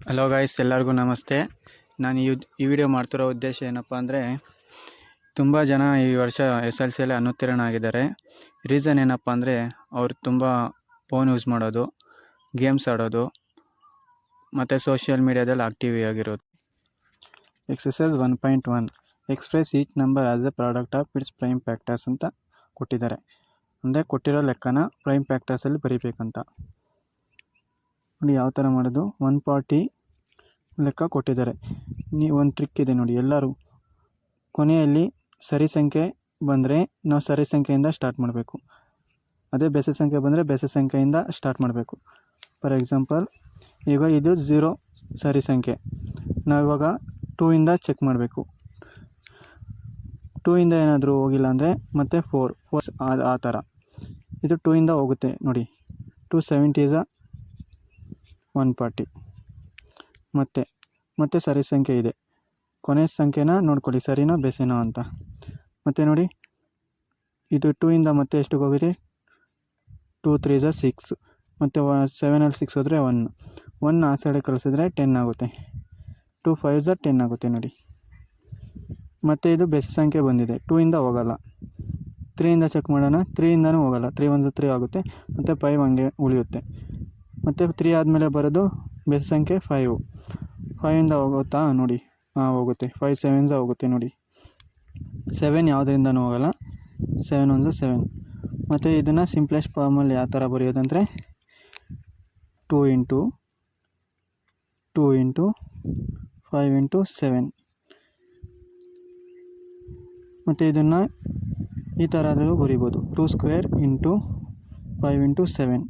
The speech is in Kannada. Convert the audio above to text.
ಹಲೋ ಗಾಯ್ಸ್, ಎಲ್ಲರಿಗೂ ನಮಸ್ತೆ. ನಾನು ಈ ವಿಡಿಯೋ ಮಾಡ್ತಿರೋ ಉದ್ದೇಶ ಏನಪ್ಪ ಅಂದರೆ, ತುಂಬ ಜನ ಈ ವರ್ಷ SLCಯಲ್ಲಿ ಅನುತ್ತೀರ್ಣ ಆಗಿದ್ದಾರೆ. ರೀಸನ್ ಏನಪ್ಪ ಅಂದರೆ, ಅವರು ತುಂಬ ಫೋನ್ ಯೂಸ್ ಮಾಡೋದು, ಗೇಮ್ಸ್ ಆಡೋದು ಮತ್ತು ಸೋಷಿಯಲ್ ಮೀಡಿಯಾದಲ್ಲಿ ಆಕ್ಟಿವ್ ಆಗಿರೋದು. Exercise 1.1 express each number as A product of it's prime factors ಅಂತ ಕೊಟ್ಟಿದ್ದಾರೆ. ಅಂದರೆ ಕೊಟ್ಟಿರೋ ಲೆಕ್ಕನ ಪ್ರೈಮ್ ಫ್ಯಾಕ್ಟರ್ಸಲ್ಲಿ ಬರೀಬೇಕಂತ. ನೋಡಿ ಯಾವ ಥರ ಮಾಡೋದು. 140 ಲೆಕ್ಕ ಕೊಟ್ಟಿದ್ದಾರೆ. ಒಂದು ಟ್ರಿಕ್ ಇದೆ ನೋಡಿ. ಎಲ್ಲರೂ ಕೊನೆಯಲ್ಲಿ ಸರಿ ಸಂಖ್ಯೆ ಬಂದರೆ ನಾವು ಸರಿ ಸಂಖ್ಯೆಯಿಂದ ಸ್ಟಾರ್ಟ್ ಮಾಡಬೇಕು. ಅದೇ ಬೆಸ ಸಂಖ್ಯೆ ಬಂದರೆ ಬೆಸ ಸಂಖ್ಯೆಯಿಂದ ಸ್ಟಾರ್ಟ್ ಮಾಡಬೇಕು. ಫಾರ್ ಎಕ್ಸಾಂಪಲ್, ಈಗ ಇದು 0 ಸರಿ ಸಂಖ್ಯೆ. ನಾವಿವಾಗ 2 ಇಂದ ಚೆಕ್ ಮಾಡಬೇಕು. 2 ಇಂದ ಏನಾದರೂ ಹೋಗಿಲ್ಲ ಅಂದರೆ ಮತ್ತೆ 4 ಆ ಥರ. ಇದು 2 ಇಂದ ಹೋಗುತ್ತೆ ನೋಡಿ. 270 is 140. ಮತ್ತೆ ಸರಿ ಸಂಖ್ಯೆ ಇದೆ. ಕೊನೆ ಸಂಖ್ಯೆನ ನೋಡ್ಕೊಳ್ಳಿ, ಸರಿನೋ ಬೆಸೆನೋ ಅಂತ. ಮತ್ತು ನೋಡಿ, ಇದು 2 ಇಂದ ಮತ್ತೆ ಎಷ್ಟಕ್ಕೆ ಹೋಗಿದೆ? 2 3 is 6. ಮತ್ತು 7ಅಲ್ಲಿ 6 ಹೋದರೆ 1 ಆ ಸೈಡೆ ಕಳಿಸಿದ್ರೆ 10 ಆಗುತ್ತೆ. 2 5 is 10 ಆಗುತ್ತೆ ನೋಡಿ. ಮತ್ತು ಇದು ಬೆಸ ಸಂಖ್ಯೆ ಬಂದಿದೆ. 2 ಇಂದ ಹೋಗಲ್ಲ. 3 ಇಂದ ಚೆಕ್ ಮಾಡೋಣ. 3 ಇಂದನೂ ಹೋಗಲ್ಲ. 3 1 3 ಆಗುತ್ತೆ. ಮತ್ತು 5 ಹಂಗೆ ಉಳಿಯುತ್ತೆ. ಮತ್ತು 3 ಆದಮೇಲೆ ಬರೋದು ಬೆಸ ಸಂಖ್ಯೆ 5. 5 ಇಂದ ಹೋಗುತ್ತಾ ನೋಡಿ? ಹೋಗುತ್ತೆ. 5 7 ಹೋಗುತ್ತೆ ನೋಡಿ. 7 ಯಾವುದರಿಂದನೂ ಹೋಗಲ್ಲ. 7 1 7. ಮತ್ತು ಇದನ್ನು ಸಿಂಪ್ಲೆಸ್ಟ್ ಫಾರ್ಮಲ್ಲಿ ಯಾವ ಥರ ಬರೆಯೋದಂದರೆ 2 ಇಂಟು 5 ಇಂಟು 7. ಮತ್ತು ಇದನ್ನು ಈ ಥರದಲ್ಲೂ ಬರಿಬೋದು. 2 ಸ್ಕ್ವೇರ್ ಇಂಟು 5 ಇಂಟು 7.